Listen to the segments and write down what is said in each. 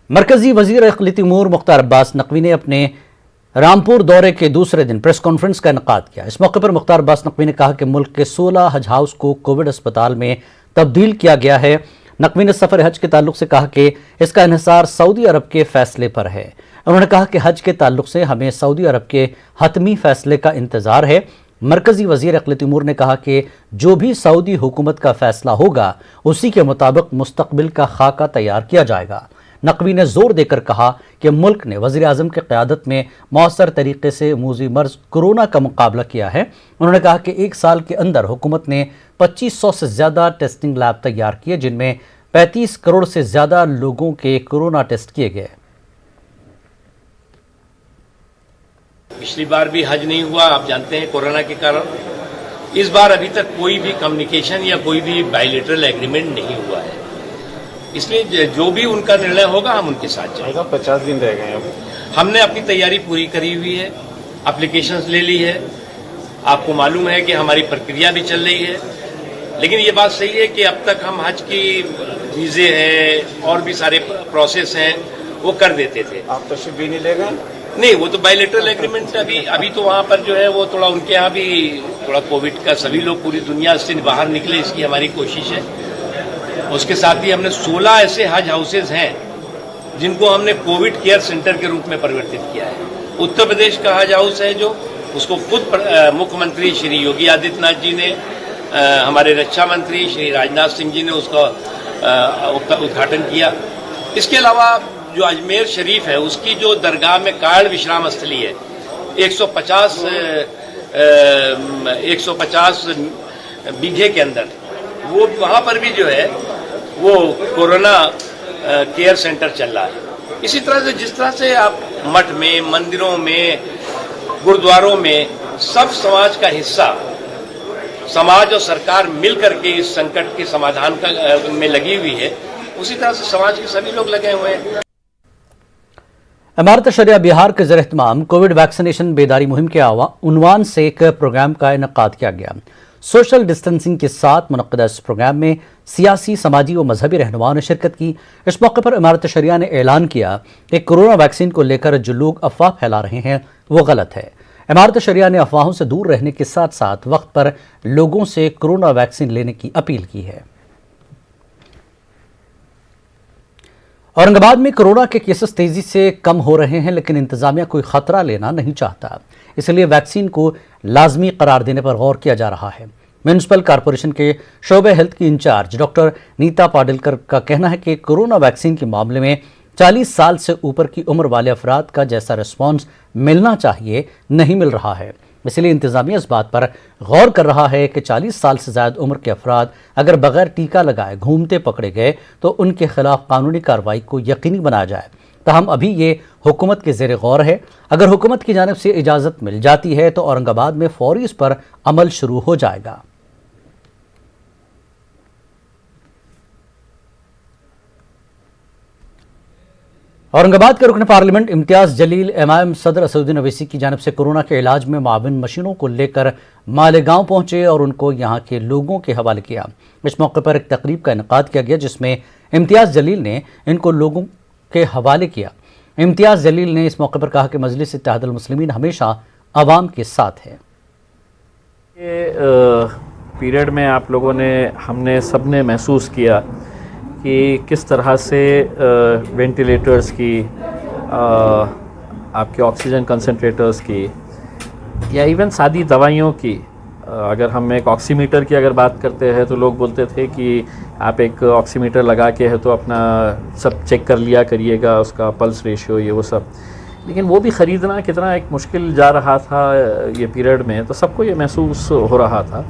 मरकजी वजीर इक़लियती उमूर मुख्तार अब्बास नकवी ने अपने रामपुर दौरे के दूसरे दिन प्रेस कॉन्फ्रेंस का इनेकाद किया। इस मौके पर मुख्तार अब्बास नकवी ने कहा कि मुल्क के 16 हज हाउस को कोविड अस्पताल में तब्दील किया गया है। नकवी ने सफ़र हज के ताल्लुक से कहा कि इसका इन्हिसार सऊदी अरब के फैसले पर है। उन्होंने कहा कि हज के ताल्लुक से हमें सऊदी अरब के हतमी फैसले का इंतज़ार है। मरकजी वजीर इक़लियती उमूर ने कहा कि जो भी सऊदी हुकूमत का फैसला होगा उसी के मुताबिक मुस्तक़बिल का खाका तैयार किया जाएगा। नकवी ने जोर देकर कहा कि मुल्क ने वज़ीर आज़म की क़यादत में मौसर तरीके से मूजी मर्ज कोरोना का मुकाबला किया है। उन्होंने कहा कि एक साल के अंदर हुकूमत ने 2500 से ज़्यादा टेस्टिंग लैब तैयार किए, जिनमें 35 करोड़ से ज़्यादा लोगों के कोरोना टेस्ट किए गए। पिछली बार भी हज नहीं हुआ, आप जानते हैं, कोरोना के कारण। इस बार अभी तक कोई भी कम्युनिकेशन या कोई भी बायलैटरल एग्रीमेंट नहीं हुआ है, इसलिए जो भी उनका निर्णय होगा हम उनके साथ जाएंगे। 50 दिन रह गए हैं। हमने अपनी तैयारी पूरी करी हुई है, एप्लीकेशंस ले ली है। आपको मालूम है कि हमारी प्रक्रिया भी चल रही है, लेकिन ये बात सही है कि अब तक हम हज की वीजे हैं और भी सारे प्रोसेस हैं वो कर देते थे। आप तशरीफ भी नहीं ले गए? नहीं, वो तो बायलैटरल एग्रीमेंट अभी तो वहां पर जो है वो थोड़ा उनके यहाँ भी थोड़ा कोविड का सभी लोग पूरी दुनिया से बाहर निकले, इसकी हमारी कोशिश है। उसके साथ ही हमने 16 ऐसे हज हाउसेज हैं जिनको हमने कोविड केयर सेंटर के रूप में परिवर्तित किया है। उत्तर प्रदेश का हज हाउस है जो उसको खुद मुख्यमंत्री श्री योगी आदित्यनाथ जी ने, हमारे रक्षा मंत्री श्री राजनाथ सिंह जी ने उसका उद्घाटन किया। इसके अलावा जो अजमेर शरीफ है उसकी जो दरगाह में कायड़ विश्राम स्थली है, 150 बीघे के अंदर, वो वहां पर भी जो है वो कोरोना केयर सेंटर चल रहा है। इसी तरह से जिस तरह से आप मठ में, मंदिरों में, गुरुद्वारों में सब समाज का हिस्सा, समाज और सरकार मिलकर के इस संकट के समाधान में लगी हुई है, उसी तरह से समाज के सभी लोग लगे हुए हैं। इमारत शरिया बिहार के ज़ेर एहतमाम कोविड वैक्सीनेशन बेदारी मुहिम के उन्वान से एक प्रोग्राम का इनेकाद किया गया। सोशल डिस्टेंसिंग के साथ मुनक़्क़दा इस प्रोग्राम में सियासी, समाजी व मजहबी रहनुमाओं ने शिरकत की। इस मौके पर इमारत शरिया ने ऐलान किया कि कोरोना वैक्सीन को लेकर जो लोग अफवाह फैला रहे हैं वो गलत है। इमारत शरिया ने अफवाहों से दूर रहने के साथ साथ वक्त पर लोगों से कोरोना वैक्सीन लेने की अपील की है। औरंगाबाद में कोरोना के केसेस तेजी से कम हो रहे हैं, लेकिन इंतजामिया कोई खतरा लेना नहीं चाहता, इसलिए वैक्सीन को लाजमी करार देने पर गौर किया जा रहा है। म्यूनिसिपल कॉरपोरेशन के शोबे हेल्थ की इंचार्ज डॉक्टर नीता पाटिलकर का कहना है कि कोरोना वैक्सीन के मामले में 40 साल से ऊपर की उम्र वाले अफराद का जैसा रिस्पॉन्स मिलना चाहिए नहीं मिल रहा है, इसलिए इंतजामिया इस बात पर गौर कर रहा है कि 40 साल से ज़्यादा उम्र के अफराद अगर बगैर टीका लगाए घूमते पकड़े गए तो उनके खिलाफ कानूनी कार्रवाई को यकीनी बनाया जाए। ताहम अभी ये हुकूमत के ज़ेर गौर है। अगर हुकूमत की जानिब से इजाज़त मिल जाती है तो औरंगाबाद में फौरी इस पर अमल शुरू हो जाएगा। औरंगाबाद के रुकन पार्लियामेंट इम्तियाज़ जलील एमआईएम सदर असदुद्दीन अवैसी की जानिब से कोरोना के इलाज में माविन मशीनों को लेकर मालेगांव पहुंचे और उनको यहां के लोगों के हवाले किया। इस मौके पर एक तकरीब का इनेकाद किया गया जिसमें इम्तियाज़ जलील ने इनको लोगों के हवाले किया। इम्तियाज़ जलील ने इस मौके पर कहा कि मजलिस इत्तेहादुल मुस्लिमीन हमेशा आवाम के साथ है। ये पीरियड में आप लोगों ने, हमने सब ने महसूस किया कि किस तरह से वेंटिलेटर्स की, आपके ऑक्सीजन कंसंट्रेटर्स की, या इवन सादी दवाइयों की, अगर हम एक ऑक्सीमीटर की अगर बात करते हैं तो लोग बोलते थे कि आप एक ऑक्सीमीटर लगा के है तो अपना सब चेक कर लिया करिएगा, उसका पल्स रेशियो, ये वो सब, लेकिन वो भी ख़रीदना कितना एक मुश्किल जा रहा था ये पीरियड में, तो सबको ये महसूस हो रहा था।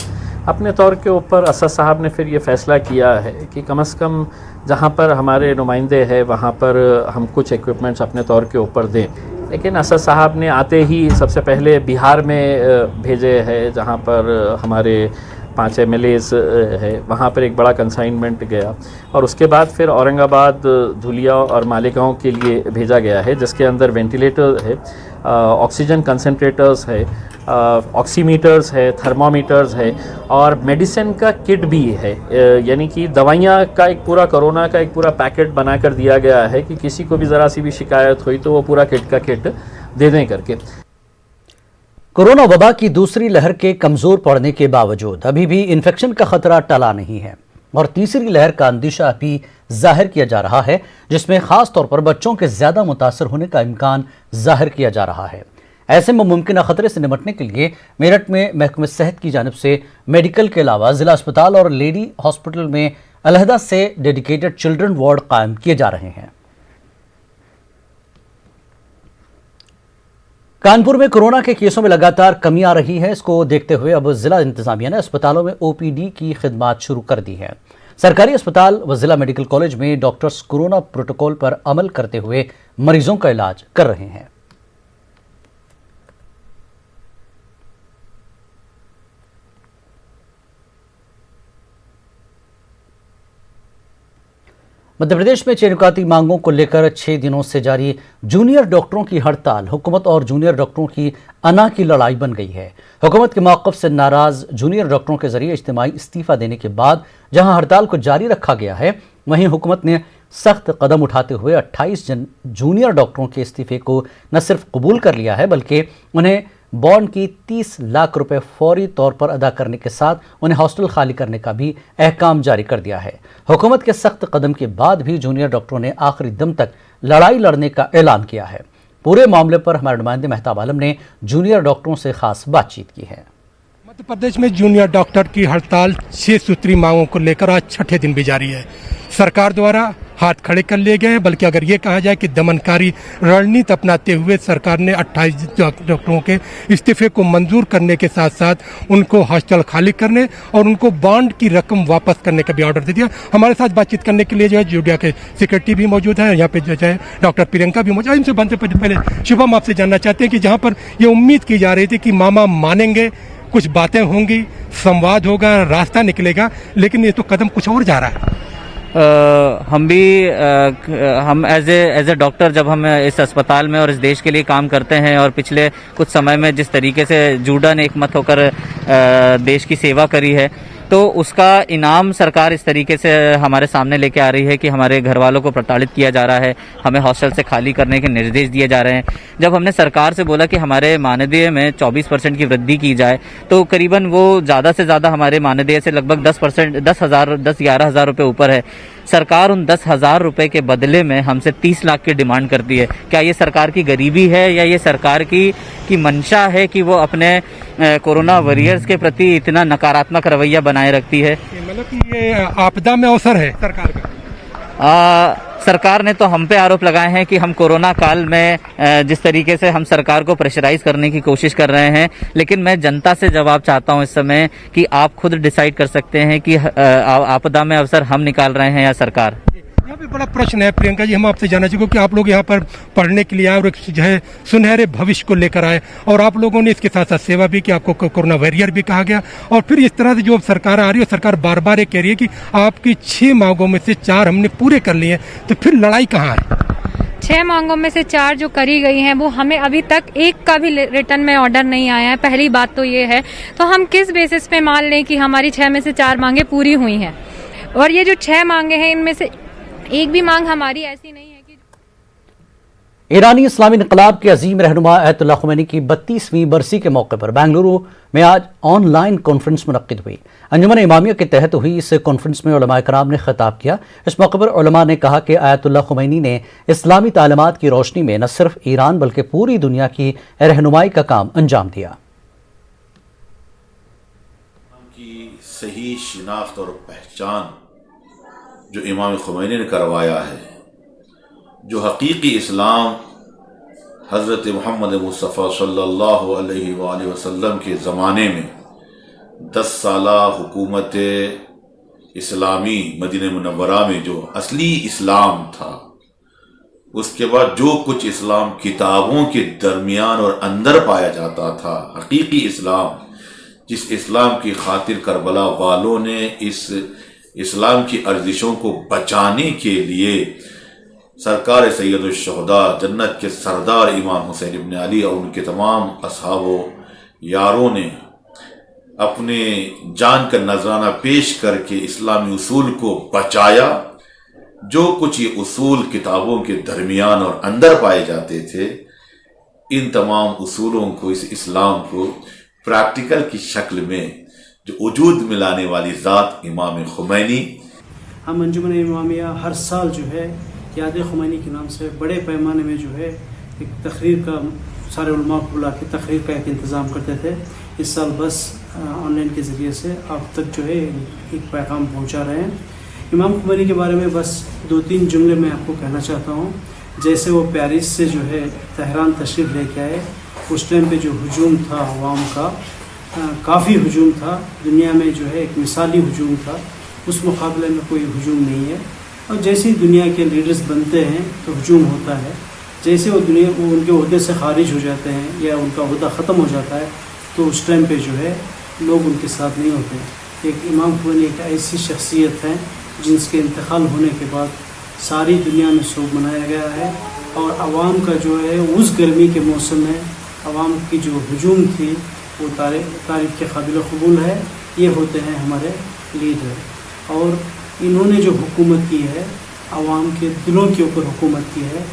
अपने तौर के ऊपर असद साहब ने फिर ये फ़ैसला किया है कि कम से कम जहाँ पर हमारे नुमाइंदे हैं वहाँ पर हम कुछ इक्विपमेंट्स अपने तौर के ऊपर दें। लेकिन असद साहब ने आते ही सबसे पहले बिहार में भेजे हैं, जहाँ पर हमारे 5 MLAs है, वहाँ पर एक बड़ा कंसाइनमेंट गया, और उसके बाद फिर औरंगाबाद, धुलिया और मालेगांव के लिए भेजा गया है, जिसके अंदर वेंटिलेटर है, ऑक्सीजन कंसंट्रेटर्स है, ऑक्सीमीटर्स है, थर्मामीटर्स है और मेडिसिन का किट भी है। यानी कि दवाइयाँ का एक पूरा कोरोना का एक पूरा पैकेट बनाकर दिया गया है कि किसी को भी ज़रा सी भी शिकायत हुई तो वो पूरा किट का किट दे दें करके। कोरोना वबा की दूसरी लहर के कमजोर पड़ने के बावजूद अभी भी इन्फेक्शन का खतरा टला नहीं है और तीसरी लहर का अंदेशा भी जाहिर किया जा रहा है, जिसमें खास तौर पर बच्चों के ज्यादा मुतासर होने का इम्कान जाहिर किया जा रहा है। ऐसे में मुमकिन खतरे से निपटने के लिए मेरठ में महकमे सेहत की जानिब से मेडिकल के अलावा जिला अस्पताल और लेडी हॉस्पिटल में अलहदा से डेडिकेटेड चिल्ड्रन वार्ड कायम किए जा रहे हैं। कानपुर में कोरोना के केसों में लगातार कमी आ रही है। इसको देखते हुए अब जिला इंतजामिया ने अस्पतालों में ओपीडी की खिदमत शुरू कर दी है। सरकारी अस्पताल व जिला मेडिकल कॉलेज में डॉक्टर्स कोरोना प्रोटोकॉल पर अमल करते हुए मरीजों का इलाज कर रहे हैं। मध्य प्रदेश में चयनिकाती मांगों को लेकर 6 दिनों से जारी जूनियर डॉक्टरों की हड़ताल हुकूमत और जूनियर डॉक्टरों की अना की लड़ाई बन गई है। हुकूमत के मौक़िफ़ से नाराज जूनियर डॉक्टरों के जरिए इज्तिमाई इस्तीफ़ा देने के बाद जहां हड़ताल को जारी रखा गया है, वहीं हुकूमत ने सख्त कदम उठाते हुए 28 जूनियर डॉक्टरों के इस्तीफ़े को न सिर्फ कबूल कर लिया है बल्कि उन्हें बॉन्ड की 30 लाख रुपए फौरी तौर पर अदा करने के साथ उन्हें हॉस्टल खाली करने का भी अहकाम जारी कर दिया है। हुकूमत के सख्त कदम के बाद भी जूनियर डॉक्टरों ने आखिरी दम तक लड़ाई लड़ने का ऐलान किया है। पूरे मामले पर हमारे नुमाइंदे मेहताब आलम ने जूनियर डॉक्टरों से खास बातचीत की है। मध्य प्रदेश में जूनियर डॉक्टर की हड़ताल 6 सूत्री मांगों को लेकर आज छठे दिन भी जारी है। सरकार द्वारा हाथ खड़े कर लिए गए हैं, बल्कि अगर ये कहा जाए कि दमनकारी रणनीति अपनाते हुए सरकार ने 28 डॉक्टरों के इस्तीफे को मंजूर करने के साथ साथ उनको हॉस्टल खाली करने और उनको बॉन्ड की रकम वापस करने का भी ऑर्डर दे दिया। हमारे साथ बातचीत करने के लिए जो है जूडिया के सेक्रेटरी भी मौजूद है, यहाँ पे जो है डॉक्टर प्रियंका भी मौजूद है। इनसे बनते पहले शुभम आपसे जानना चाहते हैं कि जहाँ पर ये उम्मीद की जा रही थी कि मामा मानेंगे, कुछ बातें होंगी, संवाद होगा, रास्ता निकलेगा, लेकिन ये तो कदम कुछ और जा रहा है। हम एज ए डॉक्टर जब हम इस अस्पताल में और इस देश के लिए काम करते हैं और पिछले कुछ समय में जिस तरीके से जूडा ने एकमत होकर देश की सेवा करी है, तो उसका इनाम सरकार इस तरीके से हमारे सामने लेके आ रही है कि हमारे घर वालों को प्रताड़ित किया जा रहा है, हमें हॉस्टल से खाली करने के निर्देश दिए जा रहे हैं। जब हमने सरकार से बोला कि हमारे मानदेय में 24% की वृद्धि की जाए, तो करीबन वो ज़्यादा से ज़्यादा हमारे मानदेय से लगभग 10%, 10-11 हज़ार रुपये ऊपर है। सरकार उन 10,000 रुपये के बदले में हमसे 30 लाख की डिमांड करती है। क्या ये सरकार की गरीबी है या ये सरकार की मंशा है कि वो अपने कोरोना वॉरियर्स के प्रति इतना नकारात्मक रवैया बनाए रखती है? मतलब कि ये आपदा में अवसर है सरकार का। सरकार ने तो हम पे आरोप लगाए हैं कि हम कोरोना काल में जिस तरीके से हम सरकार को प्रेशराइज करने की कोशिश कर रहे हैं, लेकिन मैं जनता से जवाब चाहता हूं इस समय कि आप खुद डिसाइड कर सकते हैं कि आपदा में अवसर हम निकाल रहे हैं या सरकार। यहाँ पे बड़ा प्रश्न है प्रियंका जी, हम आपसे जानना चाहेंगे कि आप लोग यहाँ पर पढ़ने के लिए आए और एक जो है सुनहरे भविष्य को लेकर आए, और आप लोगों ने इसके साथ साथ सेवा भी की, आपको कोरोना वॉरियर भी कहा गया, और फिर इस तरह से जो सरकार आ रही है, सरकार बार बार ये कह रही है कि आपकी 6 मांगों में से 4 हमने पूरे कर लिए हैं, तो फिर लड़ाई कहाँ है? 6 मांगों में से 4 जो करी गई हैं वो हमें अभी तक एक का भी रिटर्न में ऑर्डर नहीं आया है। पहली बात तो ये है, तो हम किस बेसिस पे मान लें कि हमारी 6 में से 4 मांगे पूरी हुई हैं? और ये जो 6 मांगे हैं, इनमें से एक भी मांग हमारी ऐसी नहीं है कि ईरानी इस्लामी इनकलाब के अजीम रहनुमा अयतुल्लाह खुमैनी की 32वीं बरसी के मौके पर बेंगलुरु में आज ऑनलाइन कॉन्फ्रेंस मुनक्किद हुई। अंजुमन इमामिया के तहत हुई इस कॉन्फ्रेंस में उलमा कराम ने खिताब किया। इस मौके पर उलमा ने कहा कि अयतुल्लाह खुमैनी ने इस्लामी तालीमात की रोशनी में न सिर्फ ईरान बल्कि पूरी दुनिया की रहनुमाई का काम अंजाम दिया। की सही शिनाख्त और पहचान जो इमाम खुमैनी ने करवाया है, जो हकीकी इस्लाम हज़रत मोहम्मद मुस्तफ़ा सल्लल्लाहु अलैहि वसल्लम के ज़माने में 10 साला हुकूमत इस्लामी मदीना मुनव्वरा में जो असली इस्लाम था, उसके बाद जो कुछ इस्लाम किताबों के दरमियान और अंदर पाया जाता था, हकीकी इस्लाम, जिस इस्लाम की खातिर करबला वालों ने इस इस्लाम की अर्जिशों को बचाने के लिए सरकार सैयदुश शुहदा जन्नत के सरदार इमाम हुसैन इब्न अली और उनके तमाम असहाबो यारों ने अपने जान का नजराना पेश करके इस्लामी उसूल को बचाया। जो कुछ ये उसूल किताबों के दरमियान और अंदर पाए जाते थे, इन तमाम उसूलों को, इस इस्लाम को प्रैक्टिकल की शक्ल में जो वजूद में लाने वाली ज़ात इमाम खुमैनी। हम अंजुमन इमामिया हर साल जो है याद खुमैनी के नाम से बड़े पैमाने में जो है एक तकरीर का, सारे उलमा को बुला के तकरीर का एक इंतज़ाम करते थे। इस साल बस ऑनलाइन के ज़रिए से आप तक जो है एक पैगाम पहुंचा रहे हैं। इमाम खुमैनी के बारे में बस 2-3 जुमले मैं आपको कहना चाहता हूं। जैसे वो पेरिस से जो है तेहरान तशरीफ़ लेके आए, उस टाइम पे जो हुजूम था अवाम का, काफ़ी हुजूम था, दुनिया में जो है एक मिसाली हुजूम था, उस मुकाबले में कोई हुजूम नहीं है। और जैसे ही दुनिया के लीडर्स बनते हैं तो हुजूम होता है, जैसे वो उनके ओहदे से खारिज हो जाते हैं या उनका ओहदा ख़त्म हो जाता है तो उस टाइम पे जो है लोग उनके साथ नहीं होते। एक इमाम खुमैनी एक ऐसी शख्सियत है जिसके इंतकाल होने के बाद सारी दुनिया में शोक मनाया गया है। और आवाम का जो है उस गर्मी के मौसम में आवाम की जो हुजूम थी वो तारीफ़ के काबिल कबूल है। ये होते हैं हमारे लीडर, और इन्होंने जो हुकूमत की है आवाम के दिलों के ऊपर हुकूमत की है,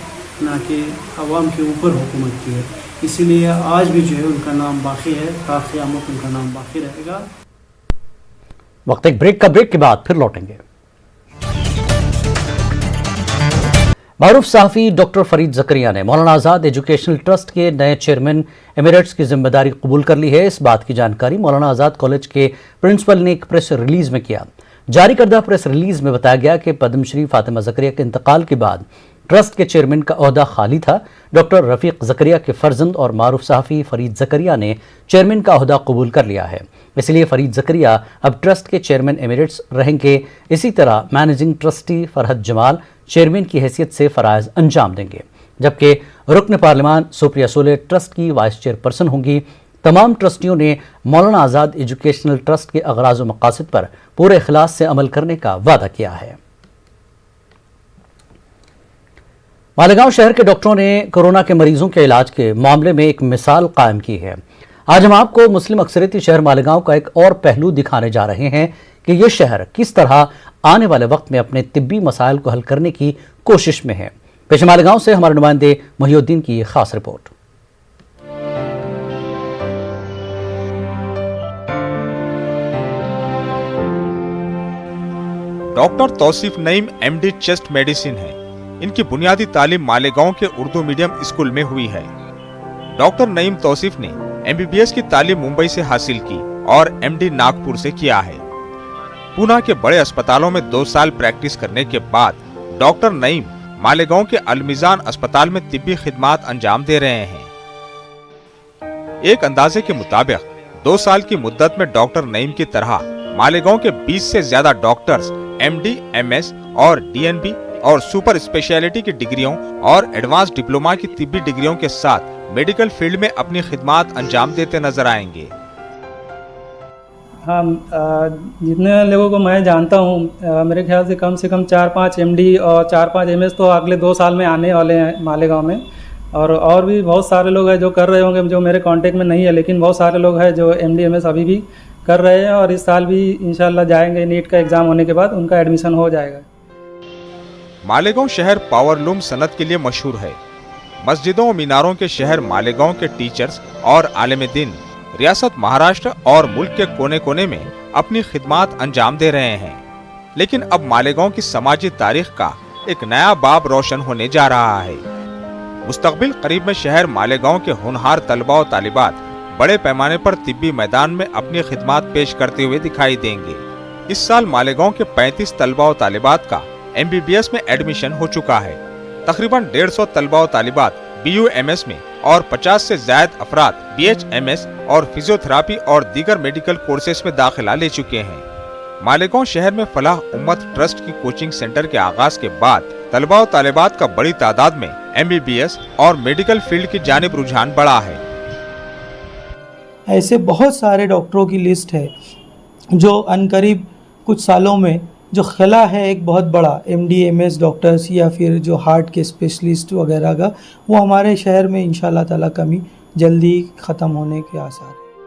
ना कि आवाम के ऊपर हुकूमत की है। इसीलिए आज भी जो है उनका नाम बाकी है, ता क़यामत उनका नाम बाकी रहेगा। वक्त एक ब्रेक के बाद फिर लौटेंगे। मारूफ सहाफ़ी डॉक्टर फरीद ज़करिया ने मौलाना आज़ाद एजुकेशनल ट्रस्ट के नए चेयरमैन एमिरेट्स की जिम्मेदारी कबूल कर ली है। इस बात की जानकारी मौलाना आज़ाद कॉलेज के प्रिंसिपल ने एक प्रेस रिलीज में किया। जारी करदा प्रेस रिलीज में बताया गया कि पद्मश्री फातिमा ज़करिया के इंतकाल के बाद ट्रस्ट के चेयरमैन का ओहदा खाली था। डॉक्टर रफ़ीक ज़करिया के फर्जंद और मारूफ सहाफ़ी फरीद ज़करिया ने चेयरमैन का ओहदा कबूल कर लिया है, इसलिए फरीद ज़करिया अब ट्रस्ट के चेयरमैन एमिरेट्स रहेंगे। इसी तरह managing trustee Farhat Jamal chairman की हैसियत से फ़राइज़ अंजाम देंगे, जबकि रुकन पार्लिमान सुप्रिया सोले ट्रस्ट की वाइस चेयरपर्सन होंगी। तमाम ट्रस्टियों ने मौलाना आज़ाद एजुकेशनल ट्रस्ट के अगराज़ व मकासद पर पूरे इखलास से अमल करने का वादा किया है। मालेगांव शहर के डॉक्टरों ने कोरोना के मरीजों के इलाज के मामले में एक मिसाल कायम की है। आज हम आपको मुस्लिम अक्सरियती शहर मालेगांव का एक और पहलू दिखाने जा रहे हैं कि यह शहर किस तरह आने वाले वक्त में अपने तिब्बी मसाइल को हल करने की कोशिश में है। पेश मालेगांव से हमारे नुमाइंदे मोहिउद्दीन की खास रिपोर्ट। Doctor Tauseef Naeem MD chest medicine है। इनकी बुनियादी तालीम मालेगांव के उर्दू मीडियम स्कूल में हुई है। डॉक्टर नईम तौसीफ ने MBBS की तालीम मुंबई से हासिल की और MD नागपुर से किया है। पूना के बड़े अस्पतालों में 2 साल प्रैक्टिस करने के बाद डॉक्टर नईम मालेगांव के अलमिजान अस्पताल में तिब्बी खिदमात अंजाम दे रहे हैं। एक अंदाजे के मुताबिक 2 साल की मुद्दत में डॉक्टर नईम की तरह मालेगांव के 20 से ज्यादा डॉक्टर्स MD, MS और DNB और सुपर स्पेशलिटी की डिग्रियों और एडवांस डिप्लोमा की तिब्बी डिग्रियों के साथ मेडिकल फील्ड में अपनी खिदमात अंजाम देते नजर आएंगे। हाँ, जितने लोगों को मैं जानता हूँ मेरे ख्याल से कम 4-5 MD और 4-5 MS तो अगले 2 साल में आने वाले हैं मालेगांव में। और भी बहुत सारे लोग हैं जो कर रहे होंगे, जो मेरे कांटेक्ट में नहीं है, लेकिन बहुत सारे लोग हैं जो MD MS अभी भी कर रहे हैं और इस साल भी इंशाल्लाह जाएंगे। नीट का एग्ज़ाम होने के बाद उनका एडमिशन हो जाएगा। मालेगांव शहर पावरलूम सनत के लिए मशहूर है। मस्जिदों और मीनारों के शहर मालेगांव के टीचर्स और आलिम दीन रियासत महाराष्ट्र और मुल्क के कोने कोने में अपनी खिदमात अंजाम दे रहे हैं। लेकिन अब मालेगांव की समाजी तारीख का एक नया बाब रोशन होने जा रहा है। मुस्तकबिल करीब में शहर मालेगांव के होनहार तलबा और तालिबात बड़े पैमाने पर तिब्बी मैदान में अपनी खिदमात पेश करते हुए दिखाई देंगे। इस साल मालेगांव के 35 तलबा और तालिबात का MBBS में एडमिशन हो चुका है। तकरीबन 150 तलबा और तालिबात BUMS में और 50 से ज्यादा अफराद BHMS और फिजियोथेरापी और दीगर मेडिकल कोर्सेज में दाखिला ले चुके हैं। मालेगांव शहर में फलाह उम्मत ट्रस्ट की कोचिंग सेंटर के आगाज के बाद तलबा और तालिबात का बड़ी तादाद में MBBS और मेडिकल फील्ड की जानिब रुझान बढ़ा है। ऐसे बहुत सारे डॉक्टरों की लिस्ट है जो अनकरीब कुछ सालों में जो खिला है एक बहुत बड़ा MD MS डॉक्टर्स या फिर जो हार्ट के स्पेशलिस्ट वगैरह का, वो हमारे शहर में इंशाल्लाह ताला कमी जल्दी ख़त्म होने के आसार है।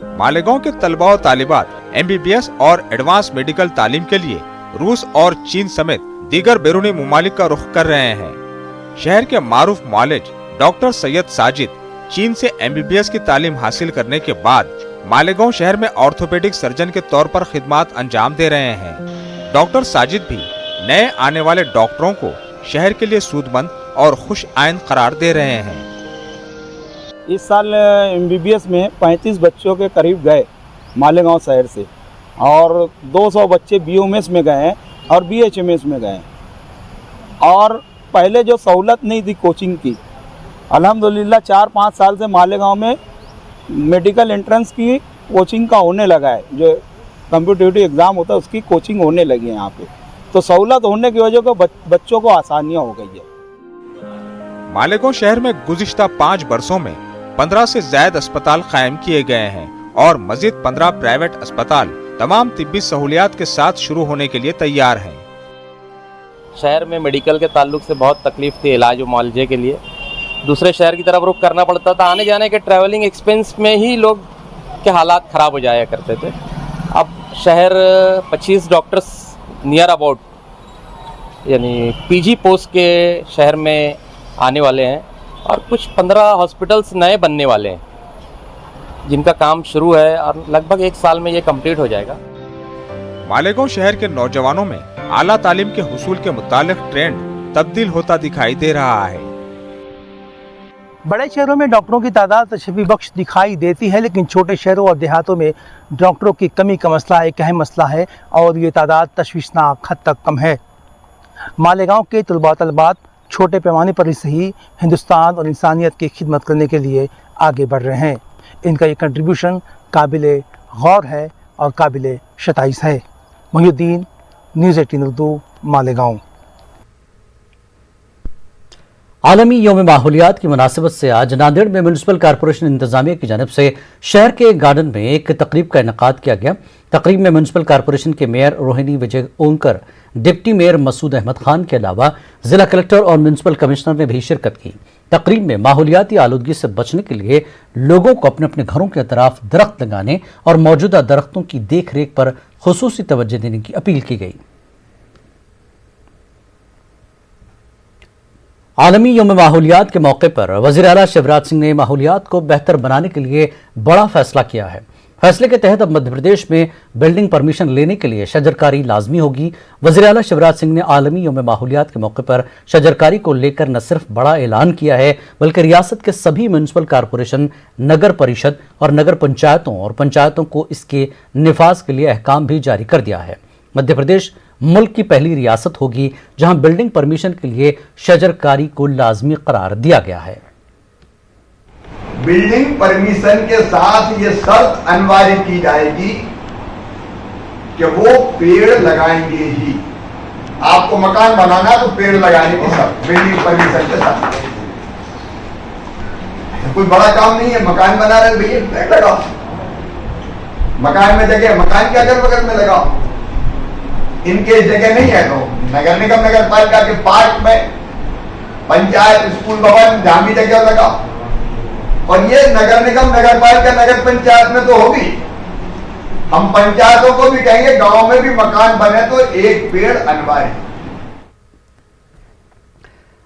मालेगांव के तलबा और तालिबात MBBS और एडवांस मेडिकल तालीम के लिए रूस और चीन समेत दीगर बैरूनी मुमालिक का रुख कर रहे हैं। शहर के मारूफ मुआलिज डॉक्टर सैयद साजिद चीन से MBBS की तालीम हासिल करने के बाद मालेगांव शहर में ऑर्थोपेडिक सर्जन के तौर पर खिदमात अंजाम दे रहे हैं। डॉक्टर साजिद भी नए आने वाले डॉक्टरों को शहर के लिए सूदमंद और खुश आइंद करार दे रहे हैं। इस साल MBBS में 35 बच्चों के करीब गए मालेगांव शहर से, और 200 बच्चे BOMS में गए हैं और BHMS में गए। और पहले जो सहूलत नहीं थी कोचिंग की, अल्हम्दुलिल्लाह 4-5 साल से मालेगांव में मेडिकल एंट्रेंस की कोचिंग का होने लगा है। जो कम्पिटिटिव एग्ज़ाम होता है उसकी कोचिंग होने लगी है यहाँ पे, तो सहूलत होने की वजह से बच्चों को आसानियाँ हो गई है। मालेगांव शहर में गुज़िश्ता 5 बरसों में 15 से ज़ायद अस्पताल कायम किए गए हैं और मजीद 15 प्राइवेट अस्पताल तमाम तिब्बी सहूलियात के साथ शुरू होने के लिए तैयार हैं। शहर में मेडिकल के ताल्लुक से बहुत तकलीफ थी इलाज और मुआलजे के लिए, दूसरे शहर की तरफ रुख करना पड़ता था। आने जाने के ट्रैवलिंग एक्सपेंस में ही लोग के हालात ख़राब हो जाया करते थे। अब शहर 25 डॉक्टर्स नियर अबाउट यानी PG पोस्ट के शहर में आने वाले हैं और कुछ 15 हॉस्पिटल्स नए बनने वाले हैं जिनका काम शुरू है और लगभग 1 साल में ये कंप्लीट हो जाएगा। मालेगांव शहर के नौजवानों में आला तालीम के हुसूल के मुतालिक ट्रेंड तब्दील होता दिखाई दे रहा है। बड़े शहरों में डॉक्टरों की तादाद तशफ़ी बख्श दिखाई देती है, लेकिन छोटे शहरों और देहातों में डॉक्टरों की कमी का मसला एक अहम मसला है और ये तादाद तशवीशनाक हद तक कम है। मालेगांव के तलबा तलबात छोटे पैमाने पर ही सही हिंदुस्तान और इंसानियत की खिदमत करने के लिए आगे बढ़ रहे हैं। इनका ये कंट्रीब्यूशन काबिले गौर है और काबिले शताइश है। मोहिउद्दीन, न्यूज़ 18 उर्दू, मालेगांव। आलमी यौम माहौलियात की मुनासिबत से आज नांदेड़ में म्यूनसिपल कॉरपोरेशन इंतजामिया की जानिब से शहर के गार्डन में एक तकरीब का इनेकाद किया गया। तकरीब में म्यूनसिपल कॉरपोरेशन के मेयर रोहिणी विजय ओंकर, डिप्टी मेयर मसूद अहमद खान के अलावा जिला कलेक्टर और म्यूनसिपल कमिश्नर ने भी शिरकत की। तकरीब में माहौलियाती आलूदगी से बचने के लिए लोगों को अपने अपने घरों के अतराफ दरख्त लगाने और मौजूदा दरख्तों की देख रेख पर खुसूसी तवज्जो देने की अपील की गई। आलमी यौम माहौलियात के मौके पर वज़ीर आला शिवराज सिंह ने माहौलियात को बेहतर बनाने के लिए बड़ा फैसला किया है। फैसले के तहत अब मध्य प्रदेश में बिल्डिंग परमिशन लेने के लिए शजरकारी लाजमी होगी। वज़ीर आला शिवराज सिंह ने आलमी यौम माहौलियात के मौके पर शजरकारी को लेकर न सिर्फ बड़ा ऐलान किया है, बल्कि रियासत के सभी म्यूनसिपल कॉरपोरेशन, नगर परिषद और नगर पंचायतों को इसके निफाज के लिए अहकाम भी जारी कर दिया है। मध्य प्रदेश मुल्क की पहली रियासत होगी जहां बिल्डिंग परमिशन के लिए शजरकारी को लाजमी करार दिया गया है। बिल्डिंग परमिशन के साथ ये शर्त अनिवार्य की जाएगी कि वो पेड़ लगाएंगे ही। आपको मकान बनाना तो पेड़ लगाने की शर्त बिल्डिंग परमिशन के साथ। कोई बड़ा काम नहीं है, मकान बना रहे भैया पेड़ लगाओ, मकान में जगह मकान के अगल बगल में लगाओ। इनके जगह नहीं है तो नगर निगम नगर पालिका के पार्क में, पंचायत स्कूल भवन जहां भी जगह लगाओ। और ये नगर निगम नगर पालिका नगर पंचायत में तो होगी। हम पंचायतों को भी कहेंगे गांव में भी मकान बने तो एक पेड़ अनिवार्य।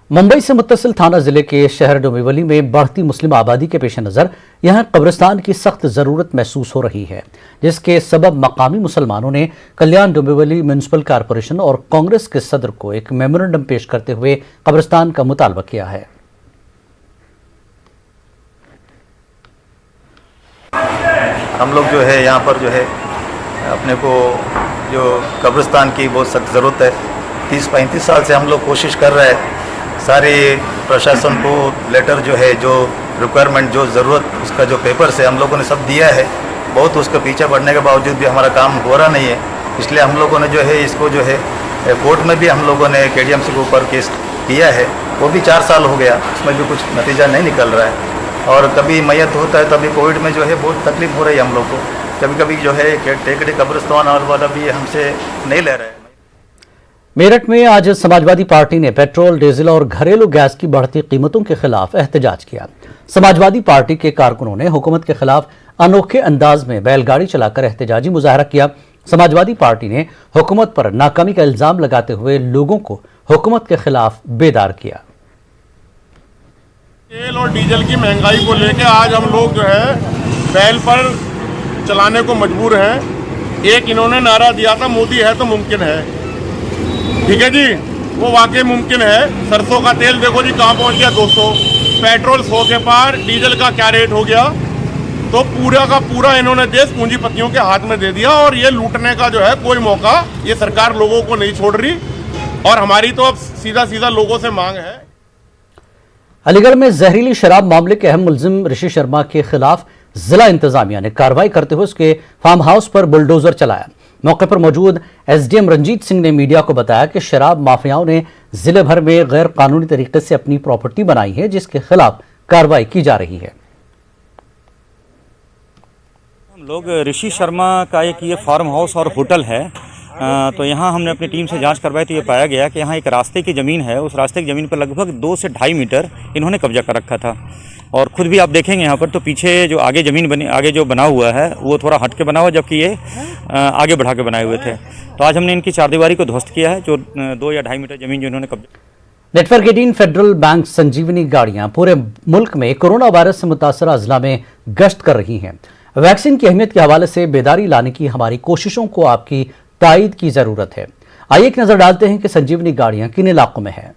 मुंबई से मुत्तसिल थाना जिले के शहर डोंबिवली में बढ़ती मुस्लिम आबादी के पेश नज़र यहां कब्रिस्तान की सख्त ज़रूरत महसूस हो रही है, जिसके सबब मकामी मुसलमानों ने कल्याण डोंबिवली म्यूनसिपल कॉरपोरेशन और कांग्रेस के सदर को एक मेमोरेंडम पेश करते हुए कब्रिस्तान का मुतालबा किया है। हम लोग जो है यहाँ पर जो है अपने को जो कब्रिस्तान की बहुत सख्त ज़रूरत है। 30-35 साल से हम लोग कोशिश कर रहे हैं, सारे प्रशासन को लेटर जो है जो रिक्वायरमेंट जो ज़रूरत उसका जो पेपर्स है हम लोगों ने सब दिया है। बहुत उसके पीछे बढ़ने के बावजूद भी हमारा काम हो रहा नहीं है, इसलिए हम लोगों ने जो है इसको जो है कोर्ट में भी हम लोगों ने KDMC के ऊपर केस किया है। वो भी 4 साल हो गया, उसमें भी कुछ नतीजा नहीं निकल रहा है। और कभी मैयत होता है, तभी कोविड में जो है बहुत तकलीफ हो रही है हम लोग को। कभी कभी जो है टेकड़ी कब्रिस्तान और वाला भी हमसे नहीं ले रहे हैं। मेरठ में आज समाजवादी पार्टी ने पेट्रोल, डीजल और घरेलू गैस की बढ़ती कीमतों के खिलाफ एहतजाज किया। समाजवादी पार्टी के कारकुनों ने हुकूमत के खिलाफ अनोखे अंदाज में बैलगाड़ी चलाकर एहतजाजी मुजाहरा किया। समाजवादी पार्टी ने हुकूमत पर नाकामी का इल्जाम लगाते हुए लोगों को हुकूमत के खिलाफ बेदार किया। तेल और डीजल की महंगाई को लेकर आज हम लोग जो है बैल पर चलाने को मजबूर हैं। एक इन्होंने नारा दिया था, मोदी है तो मुमकिन है। ठीक है जी, वो वाकई मुमकिन है। सरसों का तेल देखो जी कहाँ पहुँच गया 200, पेट्रोल 100 के पार, डीजल का क्या रेट हो गया। तो पूरा का पूरा इन्होंने देश पूंजीपतियों के हाथ में दे दिया और ये लूटने का जो है कोई मौका ये सरकार लोगों को नहीं छोड़ रही। और हमारी तो अब सीधा सीधा लोगों से मांग है। अलीगढ़ में जहरीली शराब मामले के अहम मुलजिम ऋषि शर्मा के खिलाफ जिला इंतजामिया ने कार्रवाई करते हुए उसके फार्म हाउस पर बुलडोजर चलाया। मौके पर मौजूद एसडीएम रंजीत सिंह ने मीडिया को बताया कि शराब माफियाओं ने जिले भर में गैर कानूनी तरीके से अपनी प्रॉपर्टी बनाई है, जिसके खिलाफ कार्रवाई की जा रही है। हम लोग ऋषि शर्मा का एक ये फार्म हाउस और होटल है, तो यहाँ हमने अपनी टीम से जांच करवाई तो ये पाया गया कि यहाँ एक रास्ते की ज़मीन है। उस रास्ते की ज़मीन पर लगभग 2 से 2.5 मीटर इन्होंने कब्जा कर रखा था। और खुद भी आप देखेंगे यहाँ पर तो पीछे जो आगे ज़मीन बनी, आगे जो बना हुआ है वो थोड़ा हट के बना हुआ, जबकि ये आगे बढ़ा के बनाए हुए थे। तो आज हमने इनकी चारदीवारी को ध्वस्त किया है, जो 2 या 2.5 मीटर ज़मीन जो इन्होंने कब्जा। नेटवर्क 18 फेडरल बैंक संजीवनी गाड़ियां पूरे मुल्क में कोरोना वायरस से मुतासर अजला में गश्त कर रही हैं। वैक्सीन की अहमियत के हवाले से बेदारी लाने की हमारी कोशिशों को आपकी तायद की जरूरत है। आइए एक नजर डालते हैं कि संजीवनी गाड़ियां किन इलाकों में हैं।